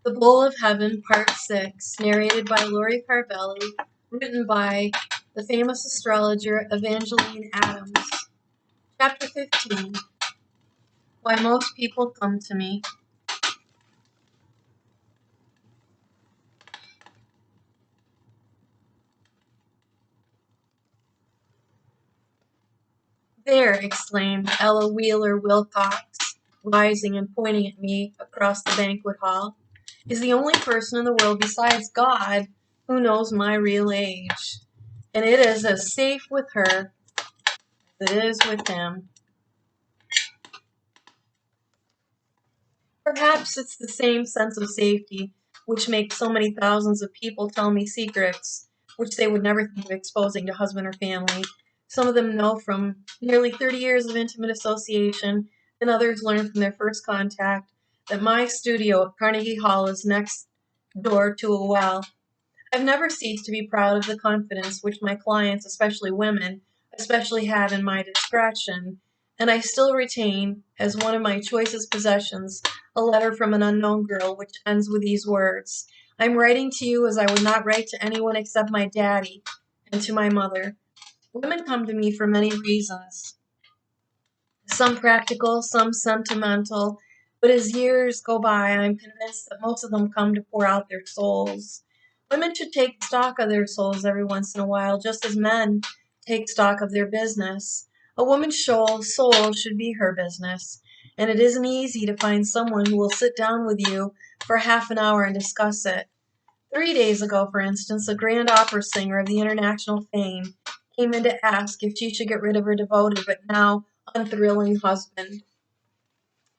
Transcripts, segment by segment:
The Bowl of Heaven, Part 6, narrated by Lori Carvelli, written by the famous astrologer Evangeline Adams. Chapter 15, Why Most People Come to Me. There, exclaimed Ella Wheeler Wilcox, rising and pointing at me across the banquet hall, is the only person in the world besides God who knows my real age. And it is as safe with her as it is with him. Perhaps it's the same sense of safety which makes so many thousands of people tell me secrets which they would never think of exposing to husband or family. Some of them know from nearly 30 years of intimate association, and others learn from their first contact that my studio at Carnegie Hall is next door to a well. I've never ceased to be proud of the confidence which my clients, especially women, especially have in my discretion, and I still retain, as one of my choicest possessions, a letter from an unknown girl which ends with these words: I'm writing to you as I would not write to anyone except my daddy and to my mother. Women come to me for many reasons, some practical, some sentimental, but as years go by, I'm convinced that most of them come to pour out their souls. Women should take stock of their souls every once in a while, just as men take stock of their business. A woman's soul should be her business, and it isn't easy to find someone who will sit down with you for half an hour and discuss it. 3 days ago, for instance, a grand opera singer of the international fame came in to ask if she should get rid of her devoted but now unthrilling husband.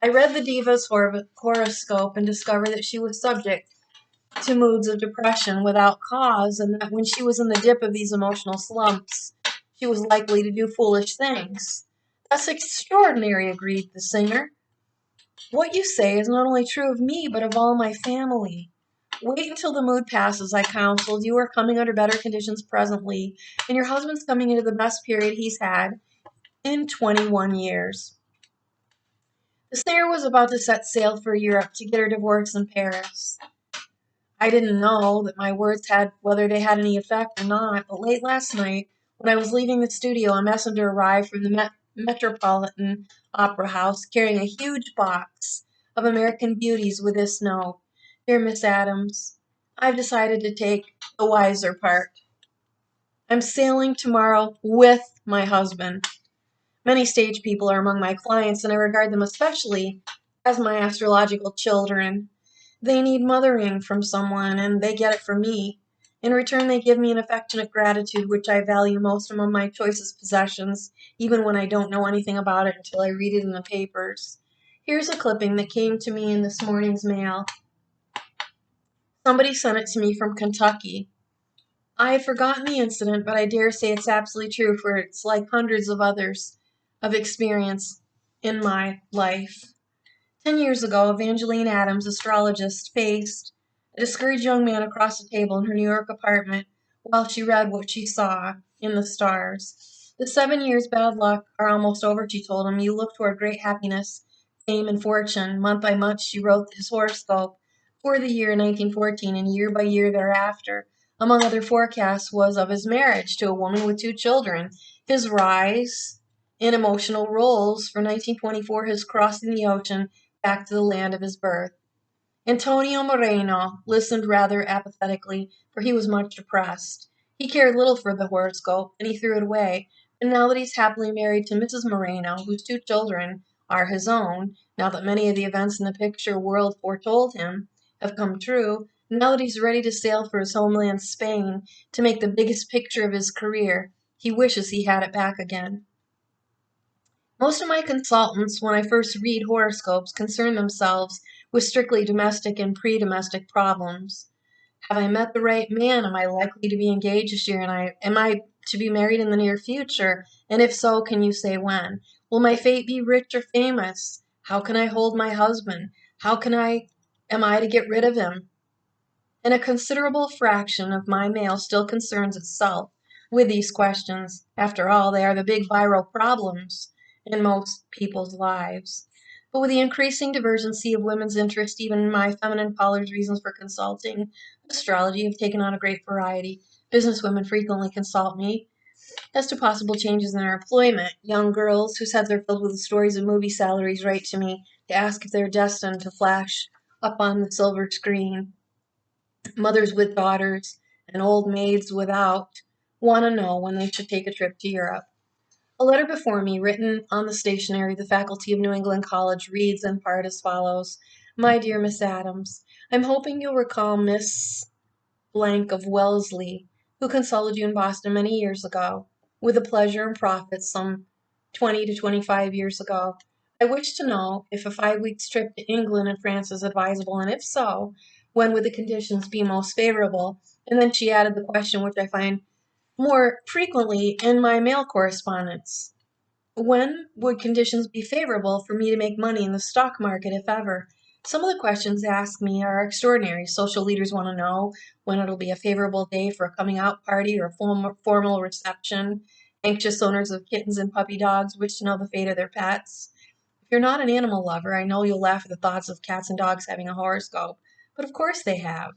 I read the diva's horoscope and discovered that she was subject to moods of depression without cause, and that when she was in the dip of these emotional slumps, she was likely to do foolish things. That's extraordinary, agreed the singer. What you say is not only true of me, but of all my family. Wait until the mood passes, I counseled. You are coming under better conditions presently, and your husband's coming into the best period he's had in 21 years. The singer was about to set sail for Europe to get her divorce in Paris. I didn't know that my words had whether they had any effect or not, but late last night, when I was leaving the studio, a messenger arrived from the Metropolitan Opera House carrying a huge box of American Beauties with this note: Dear Miss Adams, I've decided to take the wiser part. I'm sailing tomorrow with my husband. Many stage people are among my clients, and I regard them especially as my astrological children. They need mothering from someone, and they get it from me. In return, they give me an affectionate gratitude which I value most among my choicest possessions, even when I don't know anything about it until I read it in the papers. Here's a clipping that came to me in this morning's mail. Somebody sent it to me from Kentucky. I have forgotten the incident, but I dare say it's absolutely true, for it's like hundreds of others of experience in my life. 10 years ago, Evangeline Adams, astrologist, faced a discouraged young man across the table in her New York apartment while she read what she saw in the stars. The 7 years' bad luck are almost over, she told him. You look toward great happiness, fame, and fortune. Month by month, she wrote his horoscope for the year 1914, and year by year thereafter. Among other forecasts was of his marriage to a woman with 2 children, his rise in emotional roles for 1924, his crossing the ocean back to the land of his birth. Antonio Moreno listened rather apathetically, for he was much depressed. He cared little for the horoscope, and he threw it away. And now that he's happily married to Mrs. Moreno, whose 2 children are his own, now that many of the events in the picture world foretold him have come true, now that he's ready to sail for his homeland Spain to make the biggest picture of his career, he wishes he had it back again. Most of my consultants, when I first read horoscopes, concern themselves with strictly domestic and pre-domestic problems. Have I met the right man? Am I likely to be engaged this year? And am I to be married in the near future? And if so, can you say when? Will my fate be rich or famous? How can I hold my husband? Am I to get rid of him? And a considerable fraction of my mail still concerns itself with these questions. After all, they are the big viral problems in most people's lives. But with the increasing divergency of women's interest, even my feminine callers' reasons for consulting astrology have taken on a great variety. Businesswomen frequently consult me as to possible changes in their employment. Young girls whose heads are filled with the stories of movie salaries write to me to ask if they're destined to flash up on the silver screen. Mothers with daughters and old maids without want to know when they should take a trip to Europe. A letter before me, written on the stationery of the faculty of New England College, reads in part as follows. My dear Miss Adams, I'm hoping you'll recall Miss Blank of Wellesley, who consulted you in Boston many years ago, with the pleasure and profit some 20 to 25 years ago. I wish to know if a 5 weeks trip to England and France is advisable, and if so, when would the conditions be most favorable? And then she added the question which I find more frequently in my mail correspondence. When would conditions be favorable for me to make money in the stock market, if ever? Some of the questions asked me are extraordinary. Social leaders want to know when it'll be a favorable day for a coming out party or a formal reception. Anxious owners of kittens and puppy dogs wish to know the fate of their pets. If you're not an animal lover, I know you'll laugh at the thoughts of cats and dogs having a horoscope, but of course they have.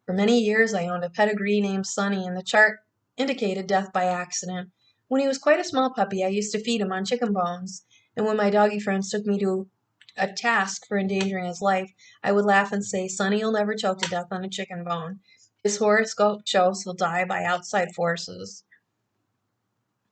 For many years I owned a pedigree named Sonny, and the chart indicated death by accident. When he was quite a small puppy, I used to feed him on chicken bones, and when my doggy friends took me to a task for endangering his life, I would laugh and say, Sonny'll never choke to death on a chicken bone. His horoscope shows he'll die by outside forces.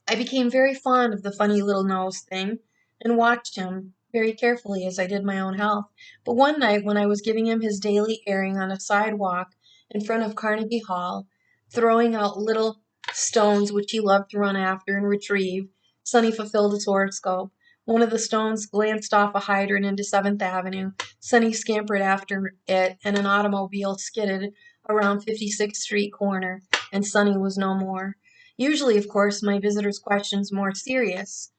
I became very fond of the funny little nose thing, and watched him very carefully as I did my own health. But one night when I was giving him his daily airing on a sidewalk in front of Carnegie Hall, throwing out little stones which he loved to run after and retrieve, Sonny fulfilled his horoscope. One of the stones glanced off a hydrant into 7th Avenue. Sonny scampered after it, and an automobile skidded around 56th Street corner, and Sonny was no more. Usually, of course, my visitor's question's more serious.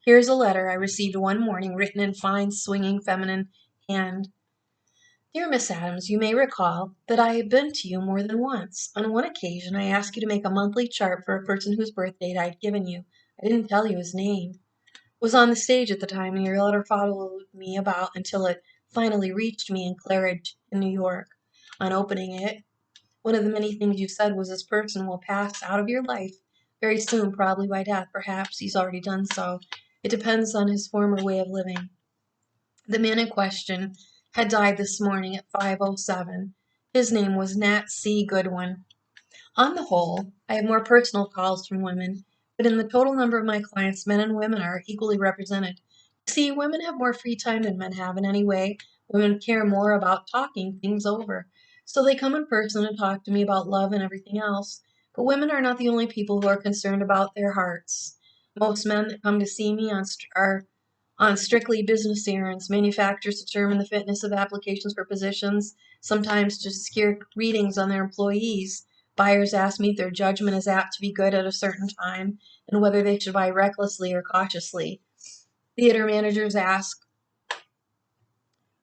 Here's a letter I received one morning, written in fine, swinging, feminine hand. Dear Miss Adams, you may recall that I have been to you more than once. On one occasion, I asked you to make a monthly chart for a person whose birth date I'd given you. I didn't tell you his name. Was on the stage at the time, and your letter followed me about until it finally reached me in Claridge, in New York. On opening it, one of the many things you said was this person will pass out of your life very soon, probably by death. Perhaps he's already done so. It depends on his former way of living. The man in question had died this morning at 5:07. His name was Nat C. Goodwin. On the whole, I have more personal calls from women, but in the total number of my clients, men and women are equally represented. See, women have more free time than men have, and anyway, women care more about talking things over. So they come in person and talk to me about love and everything else. But women are not the only people who are concerned about their hearts. Most men that come to see me are on strictly business errands. Manufacturers determine the fitness of applications for positions, sometimes to secure readings on their employees. Buyers ask me if their judgment is apt to be good at a certain time and whether they should buy recklessly or cautiously. Theater managers ask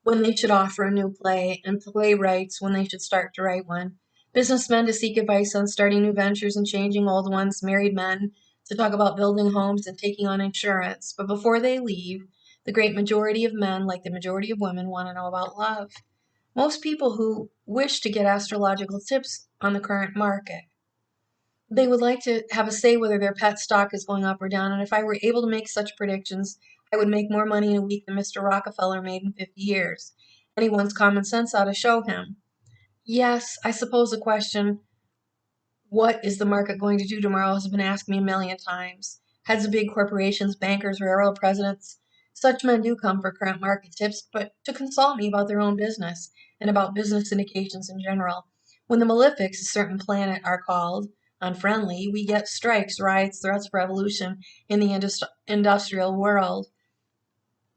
when they should offer a new play, and playwrights when they should start to write one. Businessmen to seek advice on starting new ventures and changing old ones. Married men to talk about building homes and taking on insurance. But before they leave, the great majority of men, like the majority of women, want to know about love. Most people who wish to get astrological tips on the current market, they would like to have a say whether their pet stock is going up or down, and if I were able to make such predictions, I would make more money in a week than Mr. Rockefeller made in 50 years. Anyone's common sense ought to show him. Yes, I suppose the question, what is the market going to do tomorrow, has been asked me a million times. Heads of big corporations, bankers, railroad presidents, such men do come for current market tips, but to consult me about their own business and about business indications in general. When the malefics, a certain planet, are called unfriendly, we get strikes, riots, threats of revolution in the industrial world.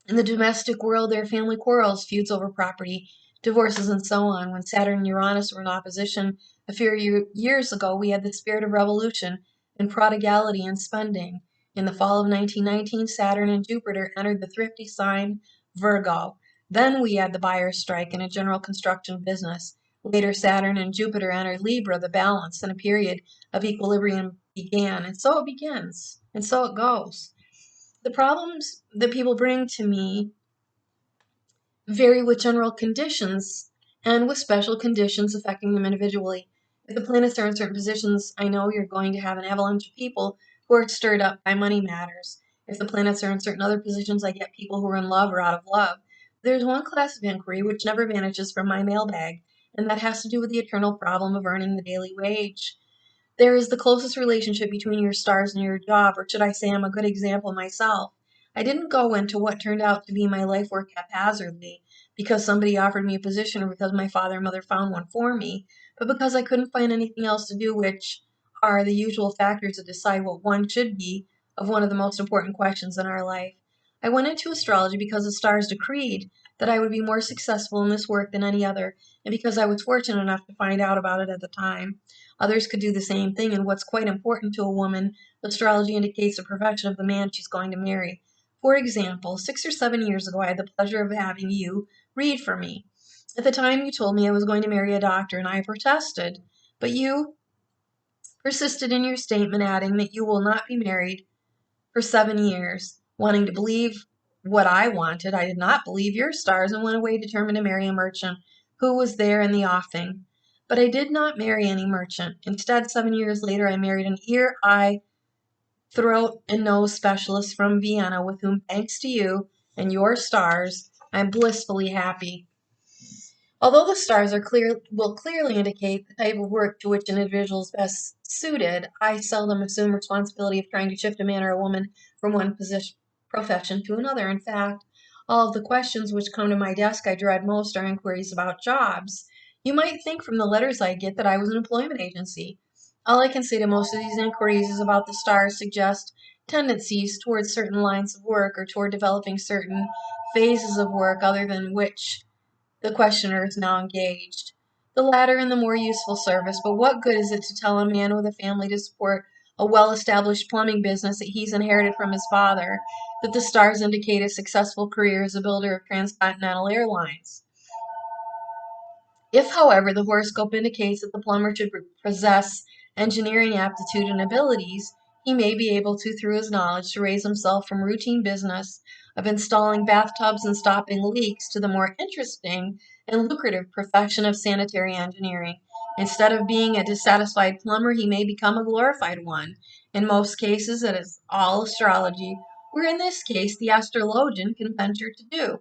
In the domestic world, there are family quarrels, feuds over property, divorces, and so on. When Saturn and Uranus were in opposition a few years ago, we had the spirit of revolution and prodigality in spending. In the fall of 1919, Saturn and Jupiter entered the thrifty sign Virgo. Then we had the buyer's strike and a general construction business. Later, Saturn and Jupiter entered Libra, the balance, and a period of equilibrium began. And so it begins, and so it goes. The problems that people bring to me vary with general conditions and with special conditions affecting them individually. If the planets are in certain positions, I know you're going to have an avalanche of people who are stirred up by money matters. If the planets are in certain other positions, I get people who are in love or out of love. There's one class of inquiry which never vanishes from my mailbag, and that has to do with the eternal problem of earning the daily wage. There is the closest relationship between your stars and your job, or should I say I'm a good example myself. I didn't go into what turned out to be my life work haphazardly, because somebody offered me a position or because my father and mother found one for me, but because I couldn't find anything else to do, which are the usual factors that decide what one should be of one of the most important questions in our life. I went into astrology because the stars decreed that I would be more successful in this work than any other, and because I was fortunate enough to find out about it at the time. Others could do the same thing, and what's quite important to a woman, astrology indicates the profession of the man she's going to marry. For example, 6 or 7 years ago, I had the pleasure of having you read for me. At the time, you told me I was going to marry a doctor, and I protested. But you persisted in your statement, adding that you will not be married for 7 years. Wanting to believe what I wanted, I did not believe your stars and went away determined to marry a merchant who was there in the offing. But I did not marry any merchant. Instead, 7 years later, I married an ear, eye, throat, and nose specialist from Vienna with whom, thanks to you and your stars, I'm blissfully happy. Although the stars will clearly indicate the type of work to which an individual is best suited, I seldom assume responsibility of trying to shift a man or a woman from one profession to another. In fact, all of the questions which come to my desk I dread most are inquiries about jobs. You might think from the letters I get that I was an employment agency. All I can say to most of these inquiries is about the stars suggest tendencies towards certain lines of work or toward developing certain phases of work other than which the questioner is now engaged. The latter in the more useful service, but what good is it to tell a man with a family to support a well-established plumbing business that he's inherited from his father, that the stars indicate a successful career as a builder of transcontinental airlines? If, however, the horoscope indicates that the plumber should possess engineering aptitude and abilities, he may be able to, through his knowledge, to raise himself from routine business of installing bathtubs and stopping leaks to the more interesting and lucrative profession of sanitary engineering. Instead of being a dissatisfied plumber, he may become a glorified one. In most cases, it is all astrology, where in this case the astrologian can venture to do.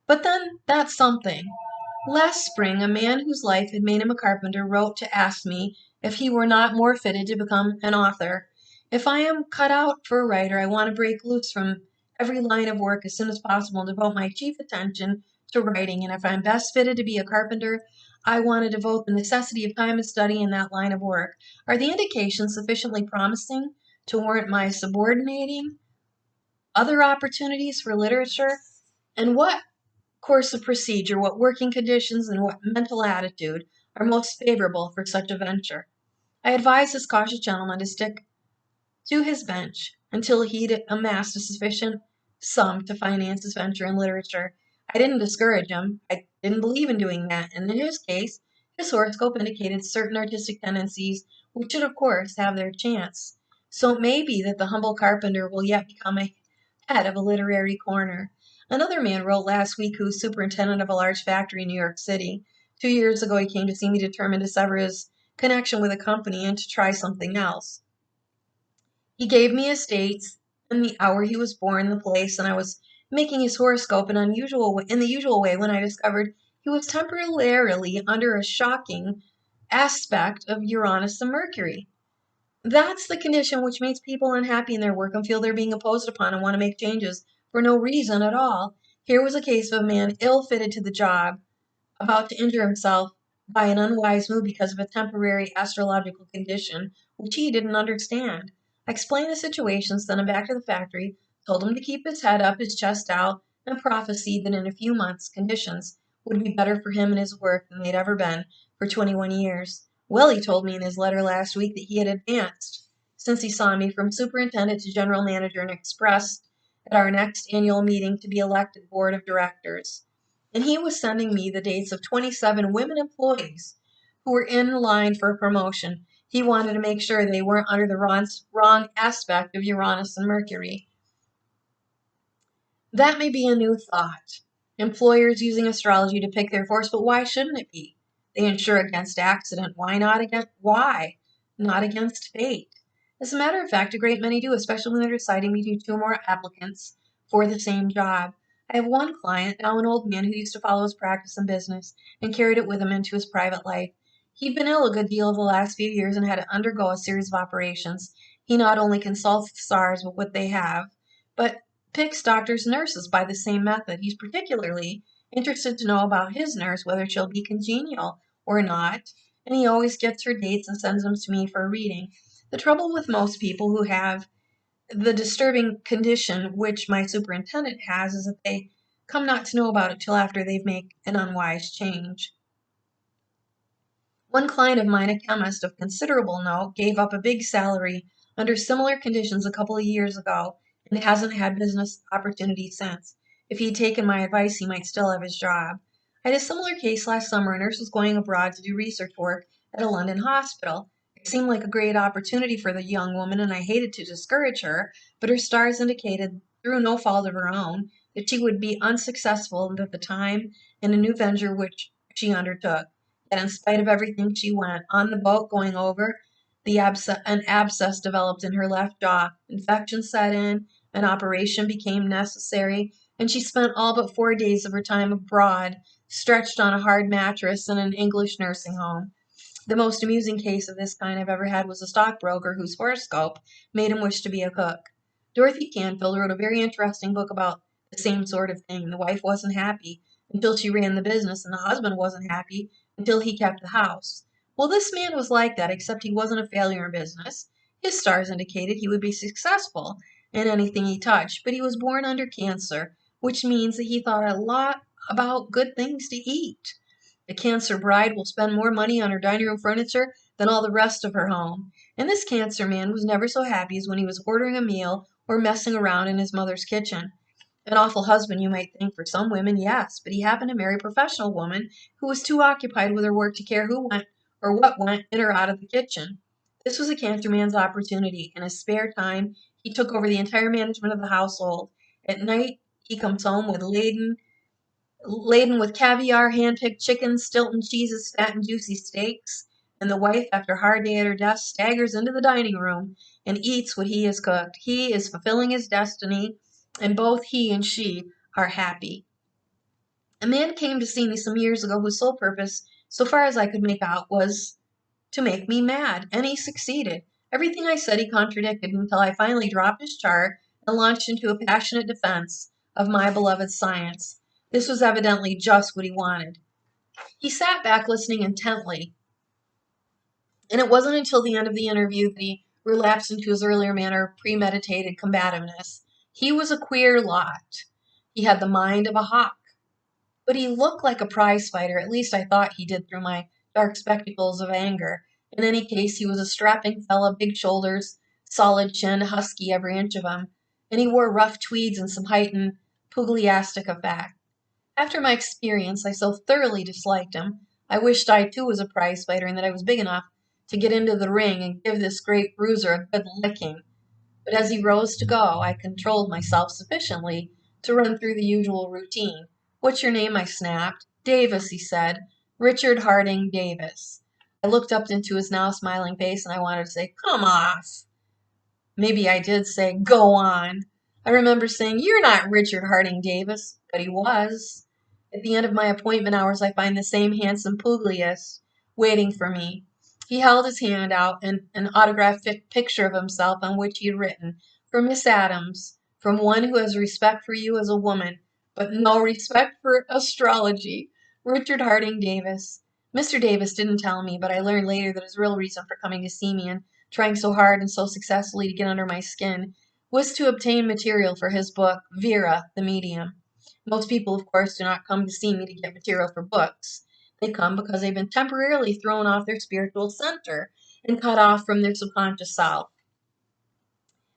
But then that's something. Last spring, a man whose life had made him a carpenter wrote to ask me if he were not more fitted to become an author. If I am cut out for a writer, I want to break loose from every line of work as soon as possible and devote my chief attention to writing. And if I'm best fitted to be a carpenter, I want to devote the necessity of time and study in that line of work. Are the indications sufficiently promising to warrant my subordinating other opportunities for literature? And what course of procedure, what working conditions, and what mental attitude are most favorable for such a venture? I advised this cautious gentleman to stick to his bench until he'd amassed a sufficient sum to finance his venture in literature. I didn't discourage him. I didn't believe in doing that, and in his case, his horoscope indicated certain artistic tendencies which should, of course, have their chance. So it may be that the humble carpenter will yet become a head of a literary corner. Another man wrote last week who's superintendent of a large factory in New York City. 2 years ago, he came to see me determined to sever his connection with the company and to try something else. He gave me his dates and the hour he was born, the place, and I was making his horoscope in the usual way when I discovered he was temporarily under a shocking aspect of Uranus and Mercury. That's the condition which makes people unhappy in their work and feel they're being imposed upon and want to make changes for no reason at all. Here was a case of a man ill fitted to the job, about to injure himself by an unwise move because of a temporary astrological condition which he didn't understand. I explained the situation, sent him back to the factory, told him to keep his head up, his chest out, and prophesied that in a few months conditions would be better for him and his work than they'd ever been for 21 years. Well, he told me in his letter last week that he had advanced since he saw me from superintendent to general manager and expressed at our next annual meeting to be elected board of directors. And he was sending me the dates of 27 women employees who were in line for a promotion. He wanted to make sure they weren't under the wrong aspect of Uranus and Mercury. That may be a new thought. Employers using astrology to pick their force, but why shouldn't it be? They insure against accident. Why not against fate? As a matter of fact, a great many do, especially when they're deciding between two or more applicants for the same job. I have one client, now an old man, who used to follow his practice and business and carried it with him into his private life. He'd been ill a good deal over the last few years and had to undergo a series of operations. He not only consults the stars with what they have, but picks doctors and nurses by the same method. He's particularly interested to know about his nurse, whether she'll be congenial or not, and he always gets her dates and sends them to me for a reading. The trouble with most people who have the disturbing condition which my superintendent has is that they come not to know about it till after they've made an unwise change. One client of mine, a chemist of considerable note, gave up a big salary under similar conditions a couple of years ago and hasn't had business opportunities since. If he'd taken my advice, he might still have his job. I had a similar case last summer. A nurse was going abroad to do research work at a London hospital. It seemed like a great opportunity for the young woman, and I hated to discourage her, but her stars indicated, through no fault of her own, that she would be unsuccessful at the time in a new venture which she undertook. Yet in spite of everything, she went. On the boat going over, an abscess developed in her left jaw. Infection set in, an operation became necessary, and she spent all but 4 days of her time abroad, stretched on a hard mattress in an English nursing home. The most amusing case of this kind I've ever had was a stockbroker whose horoscope made him wish to be a cook. Dorothy Canfield wrote a very interesting book about the same sort of thing. The wife wasn't happy until she ran the business, and the husband wasn't happy until he kept the house. Well, this man was like that, except he wasn't a failure in business. His stars indicated he would be successful in anything he touched, but he was born under Cancer, which means that he thought a lot about good things to eat. A Cancer bride will spend more money on her dining room furniture than all the rest of her home. And this Cancer man was never so happy as when he was ordering a meal or messing around in his mother's kitchen. An awful husband, you might think, for some women, yes, but he happened to marry a professional woman who was too occupied with her work to care who went or what went in or out of the kitchen. This was a Cancer man's opportunity. In his spare time, he took over the entire management of the household. At night, he comes home with laden with caviar, hand-picked chickens, Stilton cheeses, fat and juicy steaks, and the wife, after a hard day at her desk, staggers into the dining room and eats what he has cooked. He is fulfilling his destiny, and both he and she are happy. A man came to see me some years ago whose sole purpose, so far as I could make out, was to make me mad, and he succeeded. Everything I said he contradicted until I finally dropped his chart and launched into a passionate defense of my beloved science. This was evidently just what he wanted. He sat back listening intently, and it wasn't until the end of the interview that he relapsed into his earlier manner of premeditated combativeness. He was a queer lot. He had the mind of a hawk, but he looked like a prize fighter. At least I thought he did through my dark spectacles of anger. In any case, he was a strapping fellow, big shoulders, solid chin, husky every inch of him, and he wore rough tweeds and some heightened pugilistic effect. After my experience, I so thoroughly disliked him, I wished I too was a prize fighter and that I was big enough to get into the ring and give this great bruiser a good licking. But as he rose to go, I controlled myself sufficiently to run through the usual routine. "What's your name?" I snapped. "Davis," he said. "Richard Harding Davis." I looked up into his now smiling face and I wanted to say, "Come off." Maybe I did say, "Go on." I remember saying, "You're not Richard Harding Davis," but he was. At the end of my appointment hours, I find the same handsome Pugliese waiting for me. He held his hand out and an autographed picture of himself on which he had written, "For Miss Adams, from one who has respect for you as a woman, but no respect for astrology, Richard Harding Davis." Mr. Davis didn't tell me, but I learned later that his real reason for coming to see me and trying so hard and so successfully to get under my skin was to obtain material for his book, Vera, the Medium. Most people, of course, do not come to see me to get material for books. They come because they've been temporarily thrown off their spiritual center and cut off from their subconscious self.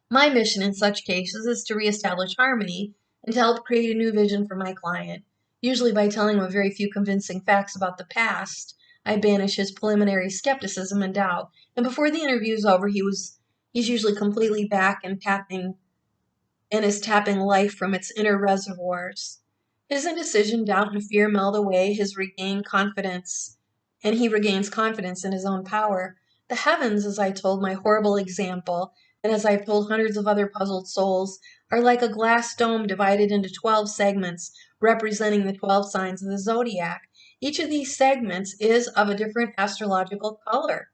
My mission in such cases is to reestablish harmony and to help create a new vision for my client. Usually by telling him a very few convincing facts about the past, I banish his preliminary skepticism and doubt, and before the interview is over, he's usually completely back and is tapping life from its inner reservoirs. His indecision, doubt, and fear melt away his regained confidence, and he regains confidence in his own power. The heavens, as I told my horrible example, and as I've told hundreds of other puzzled souls, are like a glass dome divided into 12 segments, representing the 12 signs of the zodiac. Each of these segments is of a different astrological color,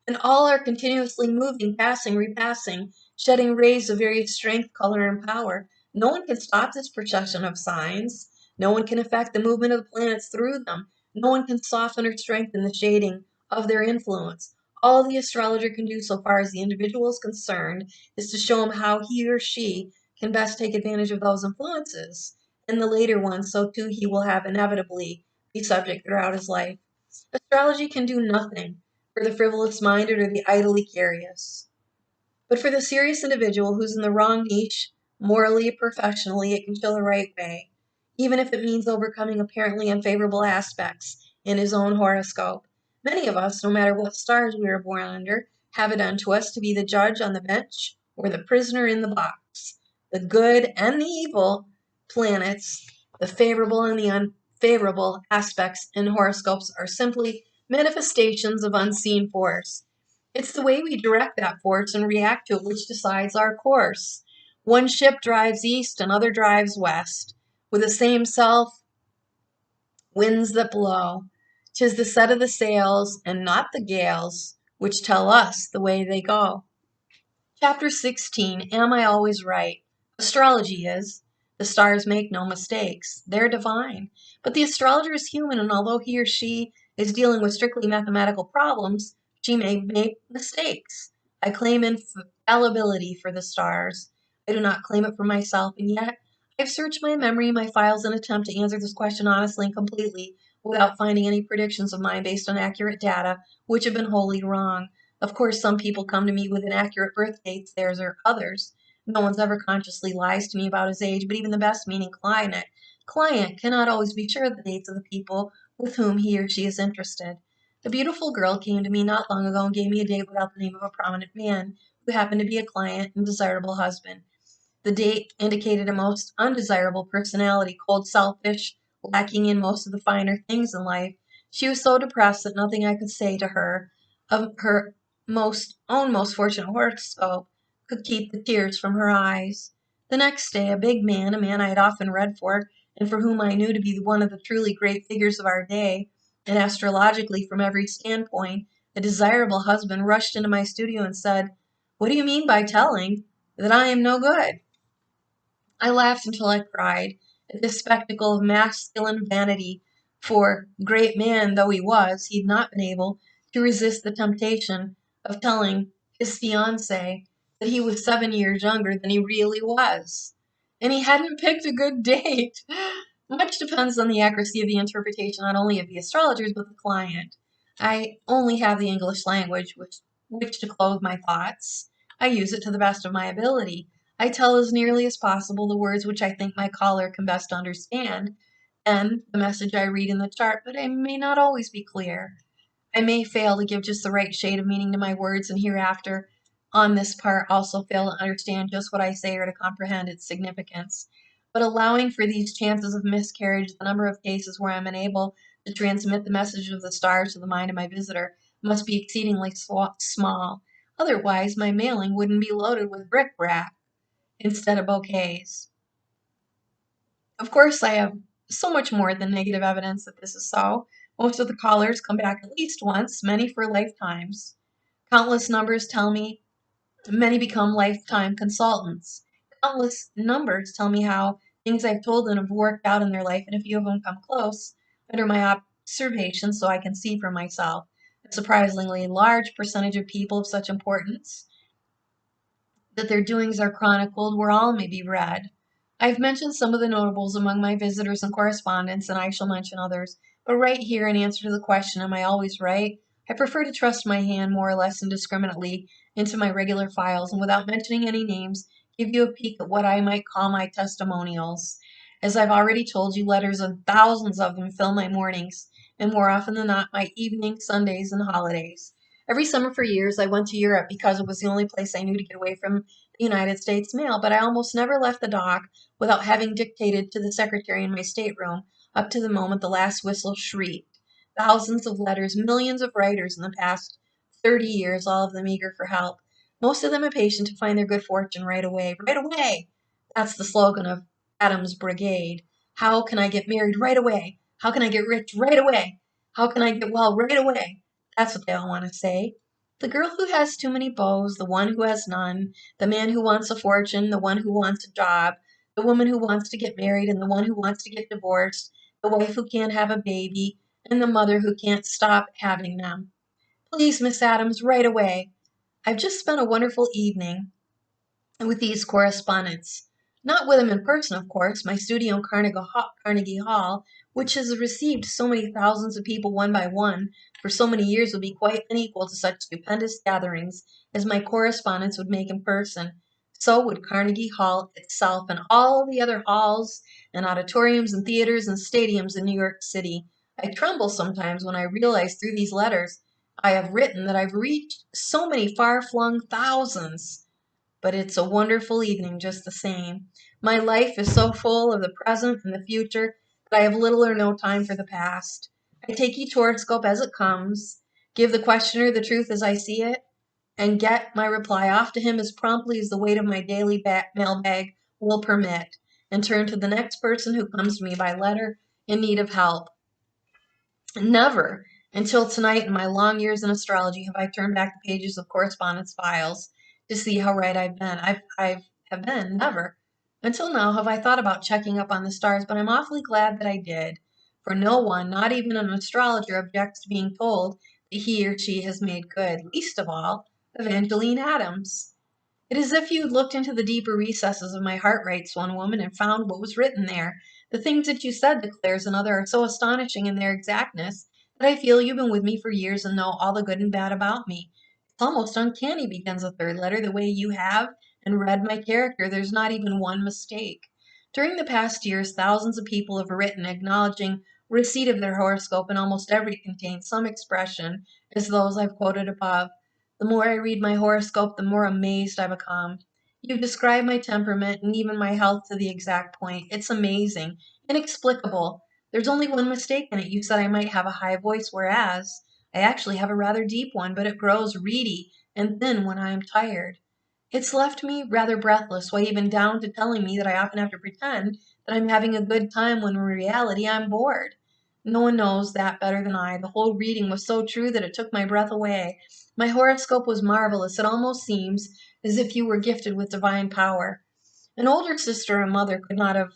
and all are continuously moving, passing, repassing, shedding rays of various strength, color, and power. No one can stop this procession of signs. No one can affect the movement of the planets through them. No one can soften or strengthen the shading of their influence. All the astrologer can do so far as the individual is concerned is to show him how he or she can best take advantage of those influences. And the later ones, so too he will have inevitably be subject throughout his life. Astrology can do nothing for the frivolous minded or the idly curious. But for the serious individual who's in the wrong niche, morally, professionally, it can show the right way, even if it means overcoming apparently unfavorable aspects in his own horoscope. Many of us, no matter what stars we were born under, have it unto us to be the judge on the bench or the prisoner in the box. The good and the evil planets, the favorable and the unfavorable aspects in horoscopes are simply manifestations of unseen force. It's the way we direct that force and react to it which decides our course. One ship drives east, another drives west. With the same self, winds that blow. 'Tis the set of the sails, and not the gales, which tell us the way they go. Chapter 16, Am I Always Right? Astrology is. The stars make no mistakes. They're divine. But the astrologer is human, and although he or she is dealing with strictly mathematical problems, she may make mistakes. I claim infallibility for the stars. I do not claim it for myself, and yet I've searched my memory and my files in an attempt to answer this question honestly and completely without finding any predictions of mine based on accurate data, which have been wholly wrong. Of course, some people come to me with inaccurate birth dates, theirs or others. No one's ever consciously lies to me about his age, but even the best meaning client cannot always be sure of the dates of the people with whom he or she is interested. A beautiful girl came to me not long ago and gave me a date without the name of a prominent man who happened to be a client and desirable husband. The date indicated a most undesirable personality, cold, selfish, lacking in most of the finer things in life. She was so depressed that nothing I could say to her of her most fortunate horoscope could keep the tears from her eyes. The next day, a big man, a man I had often read for, and for whom I knew to be one of the truly great figures of our day, and astrologically from every standpoint, a desirable husband, rushed into my studio and said, "What do you mean by telling that I am no good?" I laughed until I cried at this spectacle of masculine vanity, for, great man though he was, he had not been able to resist the temptation of telling his fiancée that he was 7 years younger than he really was. And he hadn't picked a good date. Much depends on the accuracy of the interpretation not only of the astrologers but the client. I only have the English language with which to clothe my thoughts. I use it to the best of my ability. I tell as nearly as possible the words which I think my caller can best understand, and the message I read in the chart, but I may not always be clear. I may fail to give just the right shade of meaning to my words, and hereafter, on this part, also fail to understand just what I say or to comprehend its significance. But allowing for these chances of miscarriage, the number of cases where I am unable to transmit the message of the stars to the mind of my visitor must be exceedingly small. Otherwise, my mailing wouldn't be loaded with bric-a-brac instead of bouquets. Of course, I have so much more than negative evidence that this is so. Most of the callers come back at least once, many for lifetimes. Countless numbers tell me many become lifetime consultants. Countless numbers tell me how things I've told them have worked out in their life, and a few of them come close under my observation so I can see for myself. A surprisingly large percentage of people of such importance that their doings are chronicled where all may be read. I've mentioned some of the notables among my visitors and correspondents, and I shall mention others. But right here, in answer to the question, am I always right? I prefer to trust my hand more or less indiscriminately into my regular files, and without mentioning any names, give you a peek at what I might call my testimonials. As I've already told you, letters and thousands of them fill my mornings, and more often than not, my evenings, Sundays, and holidays. Every summer for years, I went to Europe because it was the only place I knew to get away from the United States mail, but I almost never left the dock without having dictated to the secretary in my stateroom up to the moment the last whistle shrieked. Thousands of letters, millions of writers in the past 30 years, all of them eager for help. Most of them impatient to find their good fortune right away. Right away! That's the slogan of Adams' Brigade. How can I get married right away? How can I get rich right away? How can I get well right away? That's what they all want to say. The girl who has too many beaux, the one who has none, the man who wants a fortune, the one who wants a job, the woman who wants to get married, and the one who wants to get divorced, the wife who can't have a baby, and the mother who can't stop having them. Please, Miss Adams, right away. I've just spent a wonderful evening with these correspondents. Not with them in person, of course. My studio in Carnegie Hall, which has received so many thousands of people one by one for so many years, would be quite unequal to such stupendous gatherings as my correspondents would make in person. So would Carnegie Hall itself and all the other halls and auditoriums and theaters and stadiums in New York City. I tremble sometimes when I realize through these letters I have written that I've reached so many far-flung thousands. But it's a wonderful evening just the same. My life is so full of the present and the future that I have little or no time for the past. I take each horoscope as it comes, give the questioner the truth as I see it, and get my reply off to him as promptly as the weight of my daily mailbag will permit, and turn to the next person who comes to me by letter in need of help. Never, until tonight in my long years in astrology, have I turned back the pages of correspondence files to see how right I've been. Have been, never. Until now have I thought about checking up on the stars, but I'm awfully glad that I did. For no one, not even an astrologer, objects to being told that he or she has made good, least of all, Evangeline Adams. It is as if you had looked into the deeper recesses of my heart, writes one woman, and found what was written there. The things that you said, declares another, are so astonishing in their exactness that I feel you've been with me for years and know all the good and bad about me. It's almost uncanny, begins a third letter, the way you have and read my character. There's not even one mistake. During the past years, thousands of people have written acknowledging receipt of their horoscope, and almost every contains some expression as those I've quoted above. The more I read my horoscope, the more amazed I become. You've described my temperament and even my health to the exact point. It's amazing, inexplicable. There's only one mistake in it. You said I might have a high voice, whereas I actually have a rather deep one, but it grows reedy and thin when I am tired. It's left me rather breathless, why even down to telling me that I often have to pretend that I'm having a good time when in reality I'm bored. No one knows that better than I. The whole reading was so true that it took my breath away. My horoscope was marvelous. It almost seems as if you were gifted with divine power. An older sister or mother could not have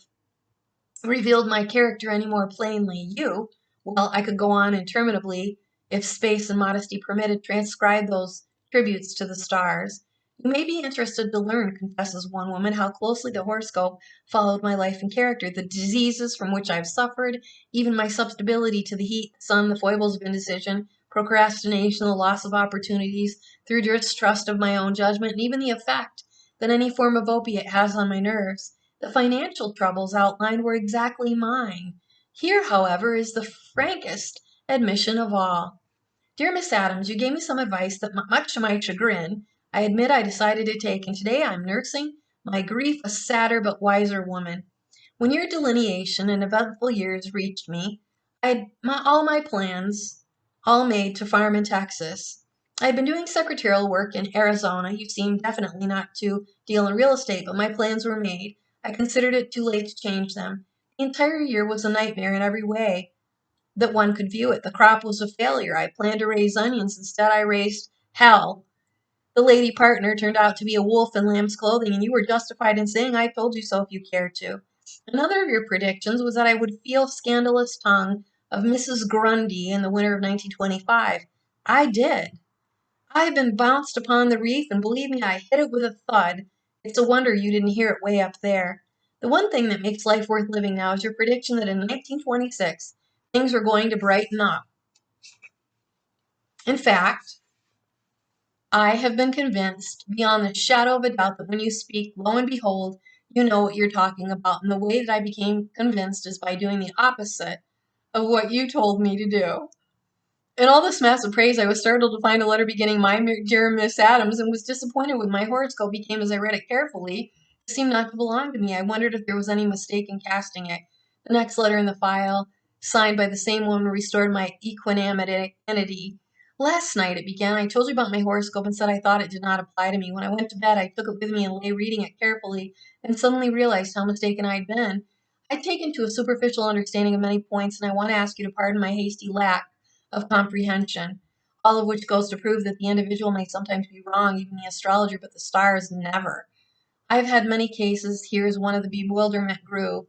revealed my character any more plainly. You, well, I could go on interminably, if space and modesty permitted, transcribe those tributes to the stars. You may be interested to learn, confesses one woman, how closely the horoscope followed my life and character, the diseases from which I've suffered, even my susceptibility to the heat, the sun, the foibles of indecision, procrastination, the loss of opportunities, through distrust of my own judgment, and even the effect that any form of opiate has on my nerves. The financial troubles outlined were exactly mine. Here, however, is the frankest admission of all. Dear Miss Adams, you gave me some advice that, much to my chagrin, I admit I decided to take, and today I'm nursing my grief a sadder but wiser woman. When your delineation and eventful years reached me, I had all my plans all made to farm in Texas. I had been doing secretarial work in Arizona. You seem definitely not to deal in real estate, but my plans were made. I considered it too late to change them. The entire year was a nightmare in every way that one could view it. The crop was a failure. I planned to raise onions. Instead, I raised hell. The lady partner turned out to be a wolf in lamb's clothing, and you were justified in saying I told you so if you cared to. Another of your predictions was that I would feel scandalous tongue of Mrs. Grundy in the winter of 1925. I did. I have been bounced upon the reef, and believe me, I hit it with a thud. It's a wonder you didn't hear it way up there. The one thing that makes life worth living now is your prediction that in 1926 things were going to brighten up. In fact, I have been convinced beyond the shadow of a doubt that when you speak, lo and behold, you know what you're talking about. And the way that I became convinced is by doing the opposite of what you told me to do. In all this massive praise, I was startled to find a letter beginning, "My dear Miss Adams," and was disappointed when my horoscope became, as I read it carefully, it seemed not to belong to me. I wondered if there was any mistake in casting it. The next letter in the file, signed by the same woman, restored my equanimity. "Last night," it began, "I told you about my horoscope and said I thought it did not apply to me. When I went to bed, I took it with me and lay reading it carefully, and suddenly realized how mistaken I'd been. I'd taken to a superficial understanding of many points, and I want to ask you to pardon my hasty lack of comprehension, all of which goes to prove that the individual may sometimes be wrong, even the astrologer, but the stars never. I've had many cases. Here is one of the bewilderment grew.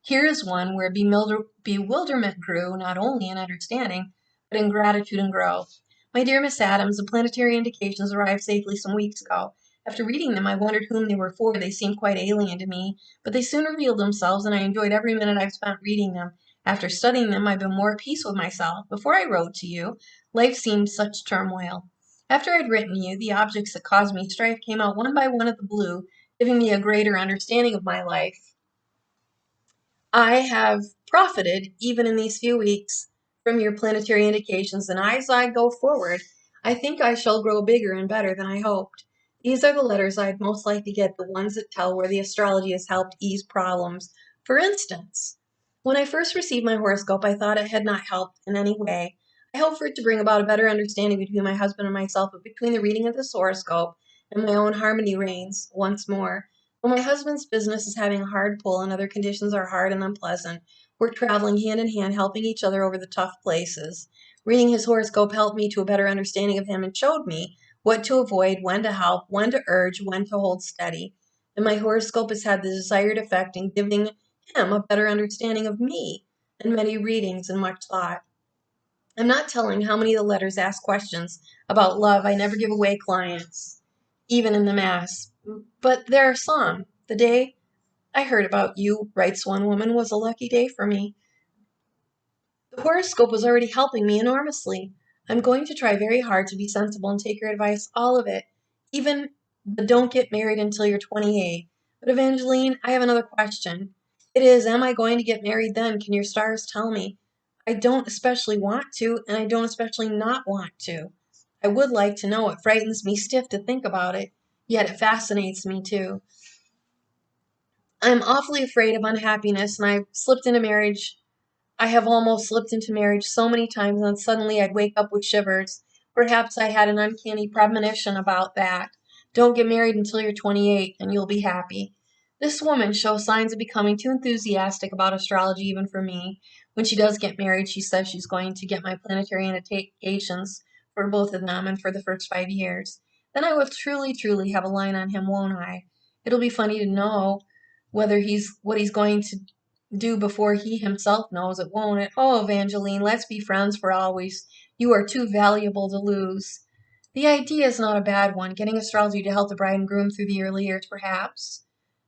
Here is one where bewilderment grew not only in understanding, but in gratitude and growth. My dear Miss Adams, the planetary indications arrived safely some weeks ago. After reading them, I wondered whom they were for. They seemed quite alien to me, but they soon revealed themselves, and I enjoyed every minute I've spent reading them. After studying them, I've been more at peace with myself. Before I wrote to you, life seemed such turmoil. After I'd written you, the objects that caused me strife came out one by one of the blue, giving me a greater understanding of my life. I have profited, even in these few weeks, from your planetary indications, and as I go forward, I think I shall grow bigger and better than I hoped. These are the letters I'd most like to get, the ones that tell where the astrology has helped ease problems. For instance, when I first received my horoscope, I thought it had not helped in any way. I hoped for it to bring about a better understanding between my husband and myself, but between the reading of this horoscope and my own harmony reigns once more. Well, my husband's business is having a hard pull and other conditions are hard and unpleasant. We're traveling hand in hand, helping each other over the tough places. Reading his horoscope helped me to a better understanding of him and showed me what to avoid, when to help, when to urge, when to hold steady. And my horoscope has had the desired effect in giving him a better understanding of me, and many readings and much thought. I'm not telling how many of the letters ask questions about love. I never give away clients, even in the mass. But there are some. The day I heard about you, writes one woman, was a lucky day for me. The horoscope was already helping me enormously. I'm going to try very hard to be sensible and take your advice, all of it, even the don't get married until you're 28. But Evangeline, I have another question. It is, am I going to get married then? Can your stars tell me? I don't especially want to, and I don't especially not want to. I would like to know. It frightens me stiff to think about it, yet it fascinates me too. I'm awfully afraid of unhappiness, and I have almost slipped into marriage so many times, and then suddenly I'd wake up with shivers. Perhaps I had an uncanny premonition about that. Don't get married until you're 28, and you'll be happy. This woman shows signs of becoming too enthusiastic about astrology even for me. When she does get married, she says she's going to get my planetary indications for both of them and for the first 5 years. Then I will truly, truly have a line on him, won't I? It'll be funny to know whether what he's going to do before he himself knows it, won't it? Oh, Evangeline, let's be friends for always. You are too valuable to lose. The idea is not a bad one, getting astrology to help the bride and groom through the early years, perhaps.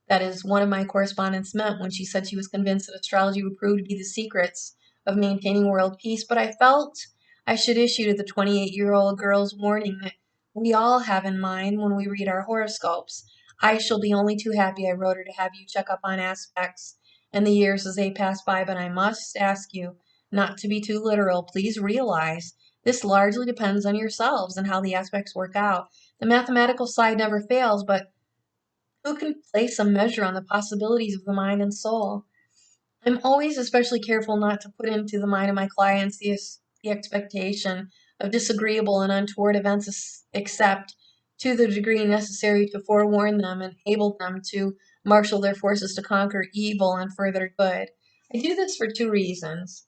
That is, one of my correspondents meant when she said she was convinced that astrology would prove to be the secrets of maintaining world peace, but I felt I should issue to the 28-year-old girl's warning that we all have in mind when we read our horoscopes. I shall be only too happy, I wrote her, to have you check up on aspects and the years as they pass by, but I must ask you not to be too literal. Please realize this largely depends on yourselves and how the aspects work out. The mathematical side never fails, but who can place a measure on the possibilities of the mind and soul? I'm always especially careful not to put into the mind of my clients the expectation of disagreeable and untoward events, except to the degree necessary to forewarn them and enable them to marshal their forces to conquer evil and further good. I do this for two reasons.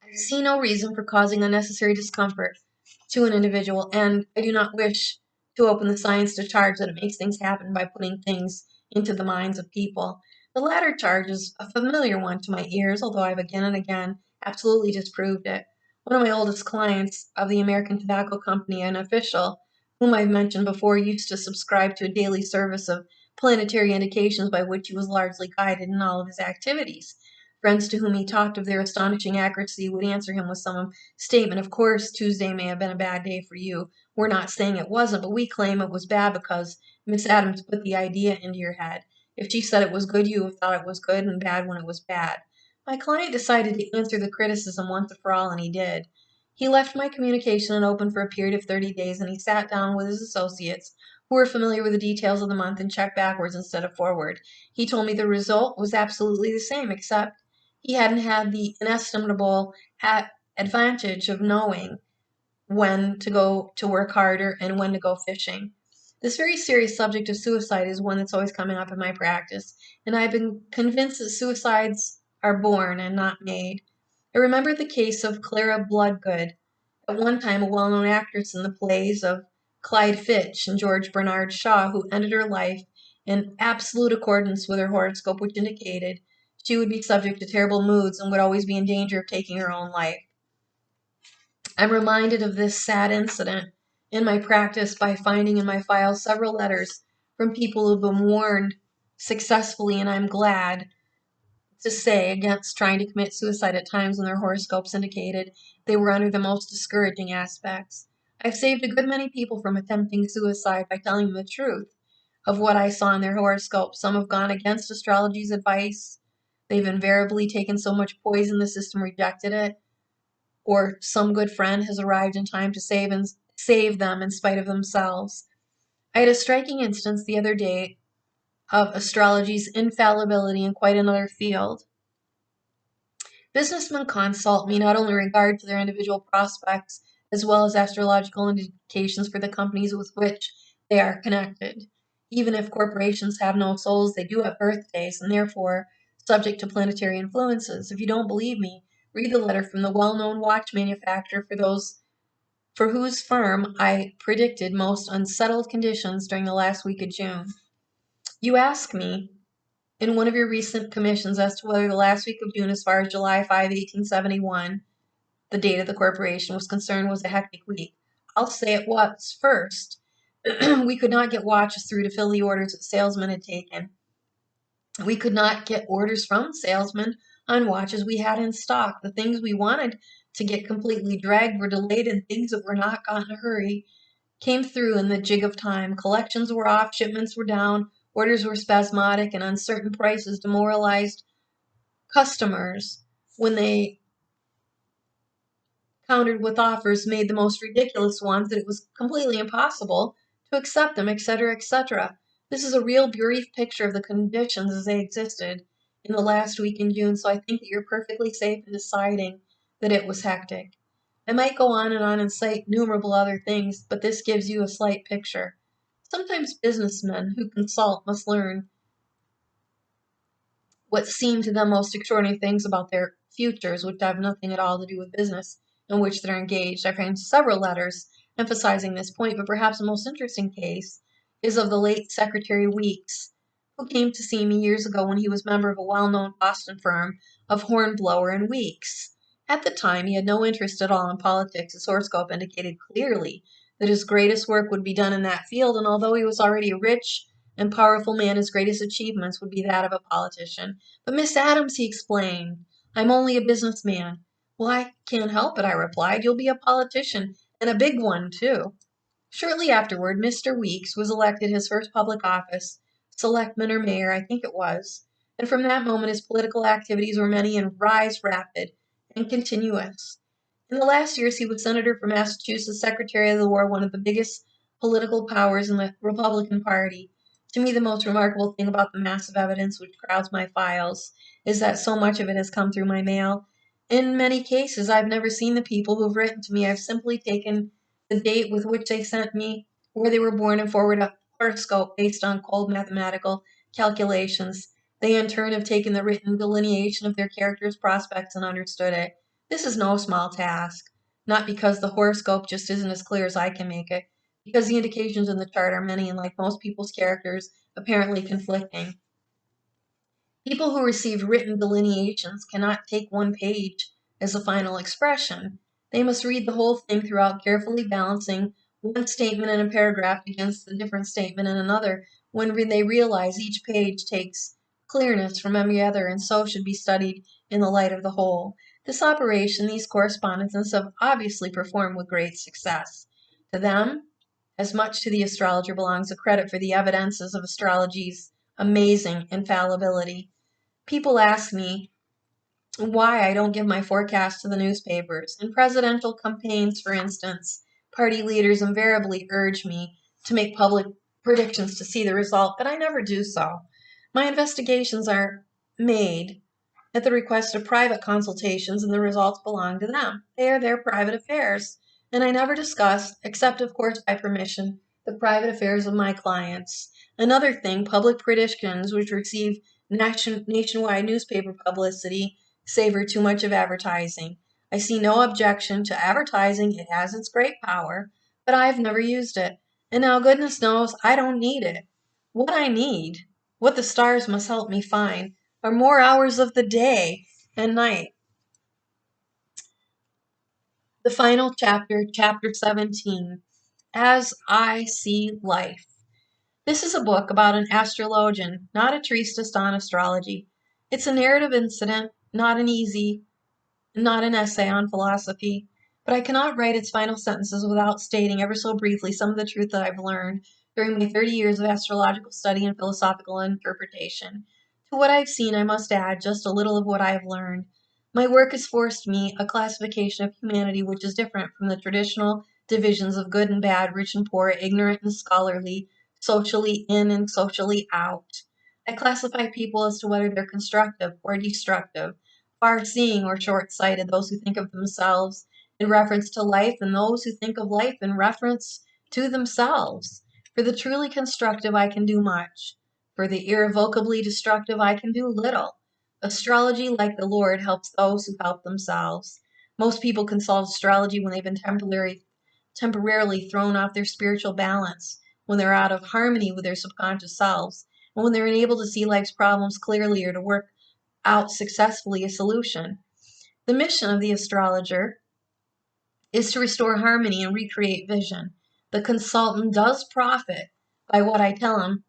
I see no reason for causing unnecessary discomfort to an individual, and I do not wish to open the science to charge that it makes things happen by putting things into the minds of people. The latter charge is a familiar one to my ears, although I've again and again absolutely disproved it. One of my oldest clients of the American Tobacco Company, an official whom I've mentioned before, used to subscribe to a daily service of planetary indications by which he was largely guided in all of his activities. Friends to whom he talked of their astonishing accuracy would answer him with some statement, "Of course, Tuesday may have been a bad day for you. We're not saying it wasn't, but we claim it was bad because Miss Adams put the idea into your head. If she said it was good, you have thought it was good, and bad when it was bad." My client decided to answer the criticism once and for all, and he did. He left my communication open for a period of 30 days, and he sat down with his associates, who were familiar with the details of the month, and checked backwards instead of forward. He told me the result was absolutely the same, except he hadn't had the inestimable advantage of knowing when to go to work harder and when to go fishing. This very serious subject of suicide is one that's always coming up in my practice, and I've been convinced that suicides are born and not made. I remember the case of Clara Bloodgood, at one time a well-known actress in the plays of Clyde Fitch and George Bernard Shaw, who ended her life in absolute accordance with her horoscope, which indicated she would be subject to terrible moods and would always be in danger of taking her own life. I'm reminded of this sad incident in my practice by finding in my files several letters from people who've been warned successfully, and I'm glad to say, against trying to commit suicide at times when their horoscopes indicated they were under the most discouraging aspects. I've saved a good many people from attempting suicide by telling them the truth of what I saw in their horoscopes. Some have gone against astrology's advice. They've invariably taken so much poison the system rejected it, or some good friend has arrived in time to save them in spite of themselves. I had a striking instance the other day of astrology's infallibility in quite another field. Businessmen consult me not only in regard to their individual prospects, as well as astrological indications for the companies with which they are connected. Even if corporations have no souls, they do have birthdays, and therefore subject to planetary influences. If you don't believe me, read the letter from the well-known watch manufacturer for whose firm I predicted most unsettled conditions during the last week of June. You ask me in one of your recent commissions as to whether the last week of June, as far as July 5, 1871, the date of the corporation, was concerned, was a hectic week. I'll say it was. First, we could not get watches through to fill the orders that salesmen had taken. We could not get orders from salesmen on watches we had in stock. The things we wanted to get completely dragged were delayed, and things that were not got in a hurry came through in the jig of time. Collections were off, shipments were down, orders were spasmodic, and uncertain prices demoralized customers when they countered with offers made the most ridiculous ones that it was completely impossible to accept them, etc., etc. This is a real brief picture of the conditions as they existed in the last week in June, so I think that you're perfectly safe in deciding that it was hectic. I might go on and cite innumerable other things, but this gives you a slight picture. Sometimes businessmen who consult must learn what seem to them most extraordinary things about their futures, which have nothing at all to do with business in which they're engaged. I found several letters emphasizing this point, but perhaps the most interesting case is of the late Secretary Weeks, who came to see me years ago when he was member of a well-known Boston firm of Hornblower and Weeks. At the time, he had no interest at all in politics. His horoscope indicated clearly that his greatest work would be done in that field, and although he was already a rich and powerful man, his greatest achievements would be that of a politician. But Miss Adams, he explained, I'm only a businessman. Well, I can't help it, I replied. You'll be a politician, and a big one, too. Shortly afterward, Mr. Weeks was elected his first public office, selectman or mayor, I think it was, and from that moment his political activities were many and rise rapid and continuous. In the last years, he was senator for Massachusetts, secretary of the war, one of the biggest political powers in the Republican Party. To me, the most remarkable thing about the massive evidence which crowds my files is that so much of it has come through my mail. In many cases, I've never seen the people who've written to me. I've simply taken the date with which they sent me, where they were born, and forward a horoscope based on cold mathematical calculations. They in turn have taken the written delineation of their characters' prospects and understood it. This is no small task, not because the horoscope just isn't as clear as I can make it, because the indications in the chart are many and, like most people's characters, apparently conflicting. People who receive written delineations cannot take one page as a final expression. They must read the whole thing throughout, carefully balancing one statement in a paragraph against a different statement in another, when they realize each page takes clearness from every other, and so should be studied in the light of the whole. This operation these correspondents have obviously performed with great success. To them, as much to the astrologer, belongs the credit for the evidences of astrology's amazing infallibility. People ask me why I don't give my forecast to the newspapers. In presidential campaigns, for instance, party leaders invariably urge me to make public predictions to see the result, but I never do so. My investigations are made at the request of private consultations, and the results belong to them. They are their private affairs, and I never discuss, except of course by permission, the private affairs of my clients. Another thing, public predictions which receive nationwide newspaper publicity savor too much of advertising. I see no objection to advertising, it has its great power, but I've never used it. And now goodness knows I don't need it. What I need, what the stars must help me find, are more hours of the day and night. The final chapter, chapter 17, As I See Life. This is a book about an astrologian, not a treatise on astrology. It's a narrative incident, not an essay on philosophy, but I cannot write its final sentences without stating ever so briefly some of the truth that I've learned during my 30 years of astrological study and philosophical interpretation. To what I've seen, I must add just a little of what I have learned. My work has forced me a classification of humanity which is different from the traditional divisions of good and bad, rich and poor, ignorant and scholarly, socially in and socially out. I classify people as to whether they're constructive or destructive, far-seeing or short-sighted, those who think of themselves in reference to life, and those who think of life in reference to themselves. For the truly constructive, I can do much. For the irrevocably destructive, I can do little. Astrology, like the Lord, helps those who help themselves. Most people consult astrology when they've been temporarily thrown off their spiritual balance, when they're out of harmony with their subconscious selves, and when they're unable to see life's problems clearly or to work out successfully a solution. The mission of the astrologer is to restore harmony and recreate vision. The consultant does not profit by what I tell him,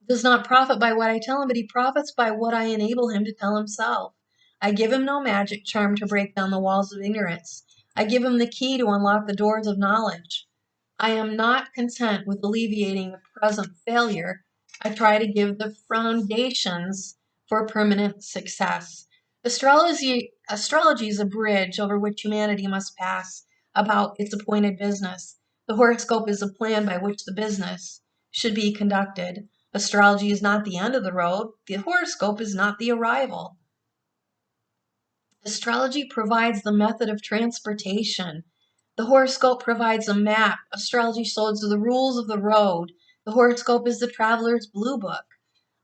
but he profits by what I enable him to tell himself. I give him no magic charm to break down the walls of ignorance. I give him the key to unlock the doors of knowledge. I am not content with alleviating the present failure. I try to give the foundations for permanent success. Astrology is a bridge over which humanity must pass about its appointed business. The horoscope is a plan by which the business should be conducted. Astrology is not the end of the road. The horoscope is not the arrival. Astrology provides the method of transportation. The horoscope provides a map. Astrology shows the rules of the road. The horoscope is the traveler's blue book.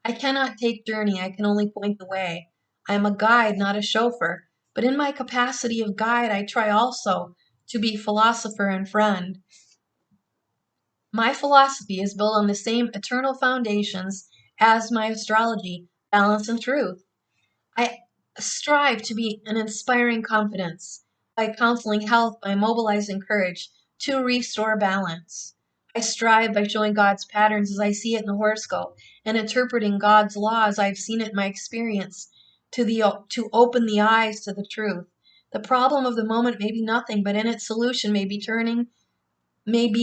I cannot take journey, I can only point the way. I am a guide, not a chauffeur, but in my capacity of guide, I try also to be philosopher and friend. My philosophy is built on the same eternal foundations as my astrology, balance and truth. I strive to be an inspiring confidence by counseling health, by mobilizing courage to restore balance. I strive by showing God's patterns as I see it in the horoscope and interpreting God's law as I've seen it in my experience to open the eyes to the truth. The problem of the moment may be nothing, but in its solution may be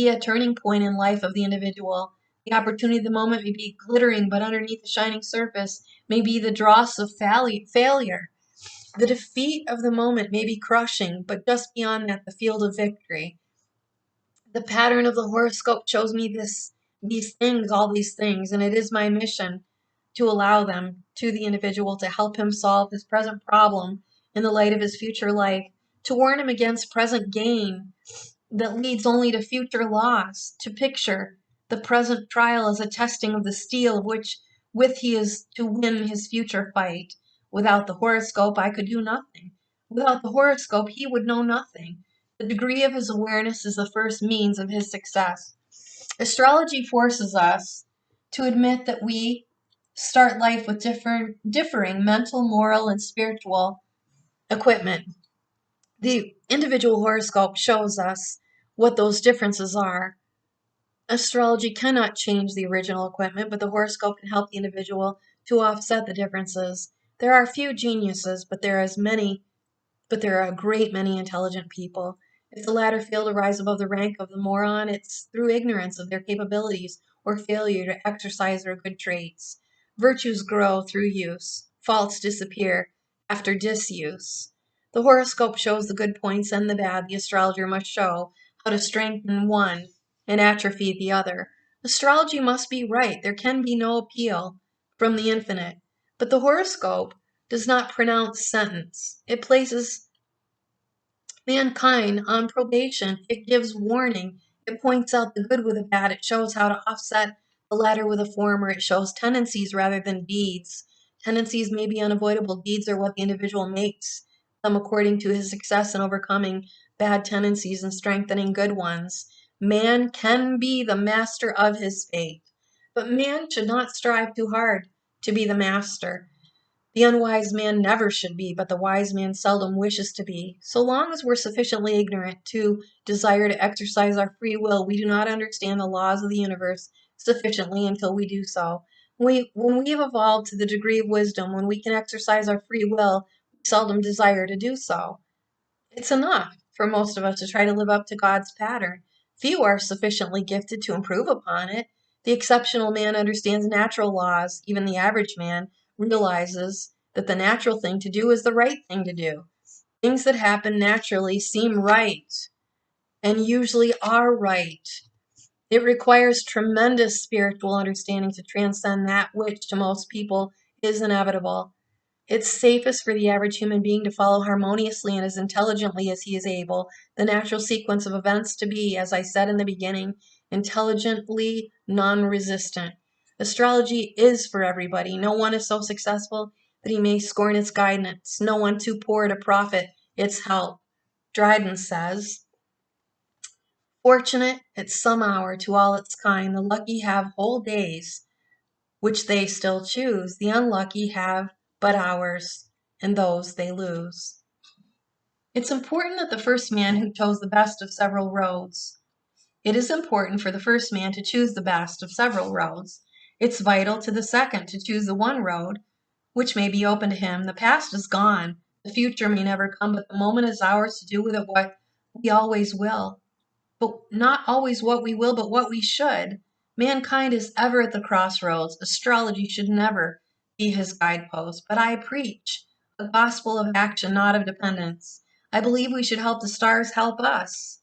a turning point in life of the individual. The opportunity of the moment may be glittering, but underneath the shining surface may be the dross of failure. The defeat of the moment may be crushing, but just beyond that, the field of victory. The pattern of the horoscope shows me all these things, and it is my mission to allow them to the individual to help him solve his present problem in the light of his future life, to warn him against present gain that leads only to future loss, to picture the present trial as a testing of the steel with he is to win his future fight. Without the horoscope, I could do nothing. Without the horoscope, he would know nothing. The degree of his awareness is the first means of his success. Astrology forces us to admit that we start life with differing mental, moral, and spiritual equipment. The individual horoscope shows us what those differences are. Astrology cannot change the original equipment, but the horoscope can help the individual to offset the differences. There are few geniuses, but there are a great many intelligent people. If the latter fail to rise above the rank of the moron, it's through ignorance of their capabilities or failure to exercise their good traits. Virtues grow through use, faults disappear. after disuse. The horoscope shows the good points and the bad. The astrologer must show how to strengthen one and atrophy the other. Astrology must be right. There can be no appeal from the infinite. But the horoscope does not pronounce sentence. It places mankind on probation. It gives warning. It points out the good with the bad. It shows how to offset the latter with the former. It shows tendencies rather than deeds. Tendencies may be unavoidable. Deeds are what the individual makes them according to his success in overcoming bad tendencies and strengthening good ones. Man can be the master of his fate, but man should not strive too hard to be the master. The unwise man never should be, but the wise man seldom wishes to be. So long as we're sufficiently ignorant to desire to exercise our free will, we do not understand the laws of the universe sufficiently until we do so. When we have evolved to the degree of wisdom, when we can exercise our free will, we seldom desire to do so. It's enough for most of us to try to live up to God's pattern. Few are sufficiently gifted to improve upon it. The exceptional man understands natural laws. Even the average man realizes that the natural thing to do is the right thing to do. Things that happen naturally seem right and usually are right. It requires tremendous spiritual understanding to transcend that which to most people is inevitable. It's safest for the average human being to follow harmoniously and as intelligently as he is able the natural sequence of events to be, as I said in the beginning, intelligently non-resistant. Astrology is for everybody. No one is so successful that he may scorn its guidance. No one too poor to profit its help. Dryden says, "Fortunate at some hour to all its kind, the lucky have whole days which they still choose. The unlucky have but hours, and those they lose." It's important that the first man who chose the best of several roads. It is important for the first man to choose the best of several roads. It's vital to the second to choose the one road which may be open to him. The past is gone. The future may never come, but the moment is ours to do with it what we always will. But not always what we will, but what we should. Mankind is ever at the crossroads. Astrology should never be his guidepost. But I preach a gospel of action, not of dependence. I believe we should help the stars help us.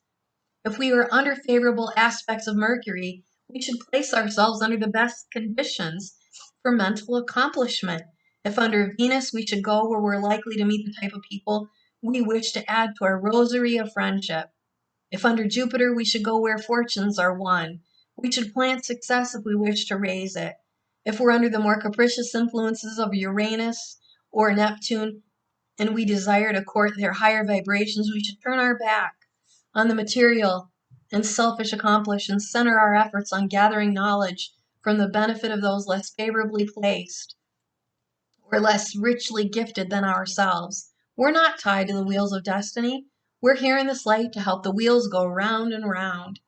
If we are under favorable aspects of Mercury, we should place ourselves under the best conditions for mental accomplishment. If under Venus, we should go where we're likely to meet the type of people we wish to add to our rosary of friendship. If under Jupiter, we should go where fortunes are won. We should plant success if we wish to raise it. If we're under the more capricious influences of Uranus or Neptune, and we desire to court their higher vibrations, we should turn our back on the material and selfish accomplishments, center our efforts on gathering knowledge from the benefit of those less favorably placed or less richly gifted than ourselves. We're not tied to the wheels of destiny. We're here in this life to help the wheels go round and round.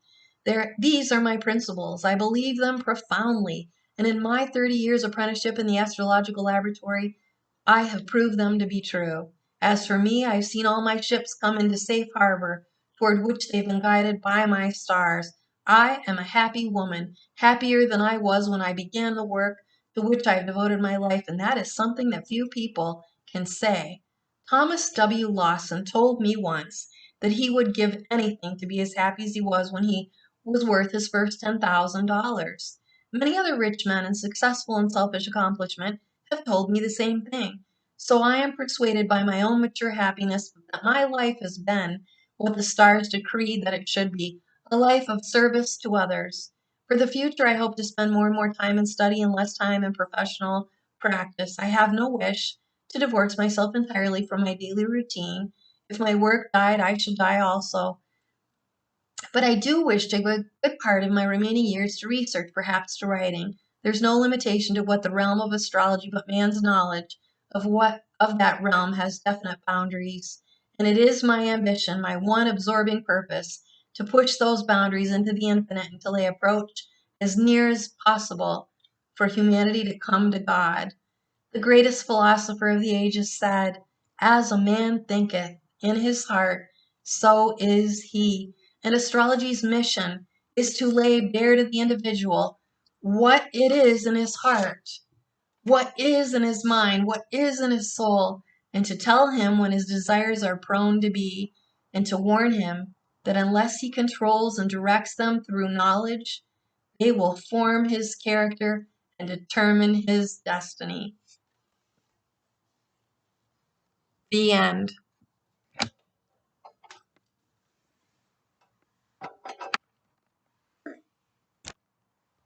These are my principles. I believe them profoundly, and in my 30 years apprenticeship in the astrological laboratory, I have proved them to be true. As for me, I've seen all my ships come into safe harbor, toward which they've been guided by my stars. I am a happy woman, happier than I was when I began the work to which I have devoted my life, and that is something that few people can say. Thomas W. Lawson told me once that he would give anything to be as happy as he was when he was worth his first $10,000. Many other rich men and successful in selfish accomplishment have told me the same thing. So I am persuaded by my own mature happiness that my life has been what the stars decreed that it should be, a life of service to others. For the future, I hope to spend more and more time in study and less time in professional practice. I have no wish to divorce myself entirely from my daily routine. If my work died, I should die also. But I do wish to give a good part of my remaining years to research, perhaps to writing. There's no limitation to what the realm of astrology, but man's knowledge of that realm has definite boundaries. And it is my ambition, my one absorbing purpose, to push those boundaries into the infinite until they approach as near as possible for humanity to come to God. The greatest philosopher of the ages said, "As a man thinketh in his heart, so is he." And astrology's mission is to lay bare to the individual what it is in his heart, what is in his mind, what is in his soul, and to tell him when his desires are prone to be, and to warn him that unless he controls and directs them through knowledge, they will form his character and determine his destiny. The end.